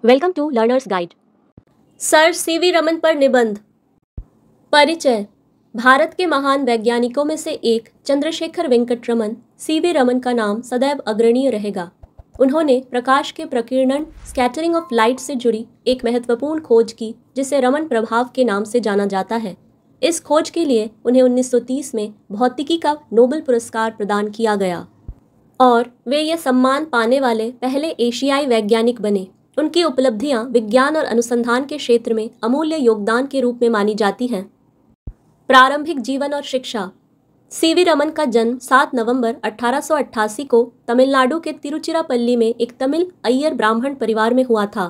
Welcome to learners guide. Sir C V Raman पर निबंध। परिचय। भारत के महान वैज्ञानिकों में से एक चंद्रशेखर वेंकट रमन सीवी रमन का नाम सदैव अग्रणीय रहेगा। उन्होंने प्रकाश के प्रकीर्णन स्कैटरिंग ऑफ लाइट से जुड़ी एक महत्वपूर्ण खोज की जिसे रमन प्रभाव के नाम से जाना जाता है। इस खोज के लिए उन्हें 1930 में भौतिकी का नोबेल पुरस्कार प्रदान किया गया और वे ये सम्मान पाने वाले पहले एशियाई वैज्ञानिक बने। उनकी उपलब्धियां विज्ञान और अनुसंधान के क्षेत्र में अमूल्य योगदान के रूप में मानी जाती हैं। प्रारंभिक जीवन और शिक्षा। सीवी रमन का जन्म 7 नवंबर 1888 को तमिलनाडु के तिरुचिरापल्ली में एक तमिल अय्यर ब्राह्मण परिवार में हुआ था।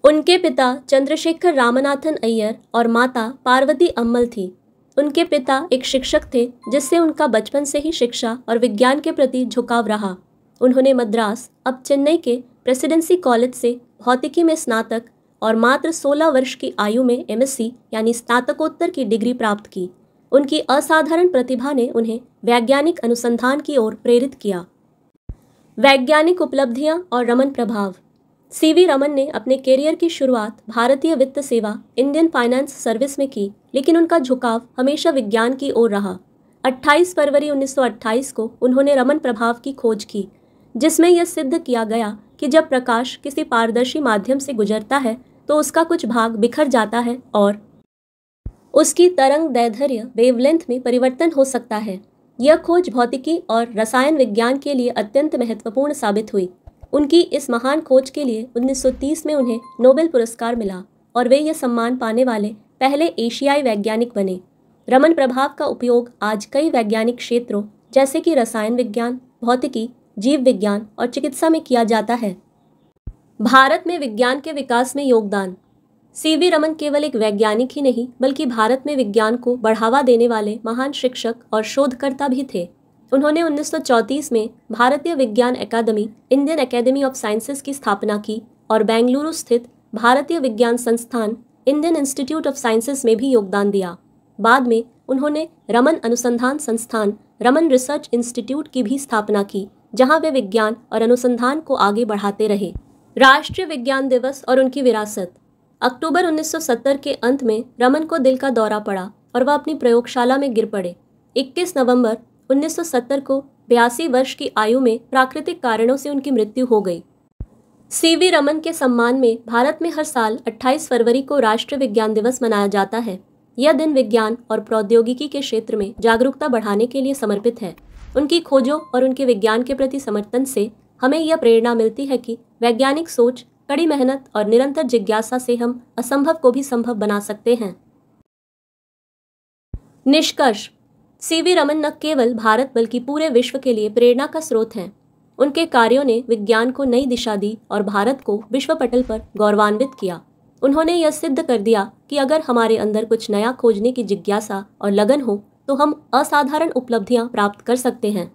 उनके पिता चंद्रशेखर रामनाथन अय्यर और माता पार्वती अम्मल थी। उनके पिता एक शिक्षक थे जिससे उनका बचपन से ही शिक्षा और विज्ञान के प्रति झुकाव रहा। उन्होंने मद्रास अब चेन्नई के प्रेसिडेंसी कॉलेज से भौतिकी में स्नातक और मात्र 16 वर्ष की आयु में एमएससी यानी स्नातकोत्तर की डिग्री प्राप्त की। उनकी असाधारण प्रतिभा ने उन्हें वैज्ञानिक अनुसंधान की ओर प्रेरित किया। वैज्ञानिक उपलब्धियां और रमन प्रभाव। सीवी रमन ने अपने कैरियर की शुरुआत भारतीय वित्त सेवा इंडियन फाइनेंस सर्विस में की, लेकिन उनका झुकाव हमेशा विज्ञान की ओर रहा। 28 फरवरी 1928 को उन्होंने रमन प्रभाव की खोज की, जिसमें यह सिद्ध किया गया कि जब प्रकाश किसी पारदर्शी माध्यम से गुजरता है तो उसका कुछ भाग बिखर जाता है और उसकी तरंग दैर्ध्य वेवलेंथ में परिवर्तन हो सकता है। यह खोज भौतिकी और रसायन विज्ञान के लिए अत्यंत महत्वपूर्ण साबित हुई। उनकी इस महान खोज के लिए 1930 में उन्हें नोबेल पुरस्कार मिला और वे यह सम्मान पाने वाले पहले एशियाई वैज्ञानिक बने। रमन प्रभाव का उपयोग आज कई वैज्ञानिक क्षेत्रों जैसे कि रसायन विज्ञान, भौतिकी, जीव विज्ञान और चिकित्सा में किया जाता है। भारत में विज्ञान के विकास में योगदान। सीवी रमन केवल एक वैज्ञानिक ही नहीं बल्कि भारत में विज्ञान को बढ़ावा देने वाले महान शिक्षक और शोधकर्ता भी थे। उन्होंने 1934 में भारतीय विज्ञान अकादमी इंडियन एकेडमी ऑफ साइंसेज की स्थापना की और बेंगलुरु स्थित भारतीय विज्ञान संस्थान इंडियन इंस्टीट्यूट ऑफ साइंसेज में भी योगदान दिया। बाद में उन्होंने रमन अनुसंधान संस्थान रमन रिसर्च इंस्टीट्यूट की भी स्थापना की, जहां वे विज्ञान और अनुसंधान को आगे बढ़ाते रहे। राष्ट्रीय विज्ञान दिवस और उनकी विरासत। अक्टूबर 1970 के अंत में रमन को दिल का दौरा पड़ा और वह अपनी प्रयोगशाला में गिर पड़े। 21 नवंबर 1970 को 82 वर्ष की आयु में प्राकृतिक कारणों से उनकी मृत्यु हो गई। सीवी रमन के सम्मान में भारत में हर साल 28 फरवरी को राष्ट्रीय विज्ञान दिवस मनाया जाता है। यह दिन विज्ञान और प्रौद्योगिकी के क्षेत्र में जागरूकता बढ़ाने के लिए समर्पित है। उनकी खोजों और उनके विज्ञान के प्रति समर्थन से हमें यह प्रेरणा मिलती है कि वैज्ञानिक सोच, कड़ी मेहनत और निरंतर जिज्ञासा से हम असंभव को भी संभव बना सकते हैं। निष्कर्ष। सीवी रमन न केवल भारत बल्कि पूरे विश्व के लिए प्रेरणा का स्रोत हैं। उनके कार्यों ने विज्ञान को नई दिशा दी और भारत को विश्व पटल पर गौरवान्वित किया। उन्होंने यह सिद्ध कर दिया कि अगर हमारे अंदर कुछ नया खोजने की जिज्ञासा और लगन हो तो हम असाधारण उपलब्धियां प्राप्त कर सकते हैं।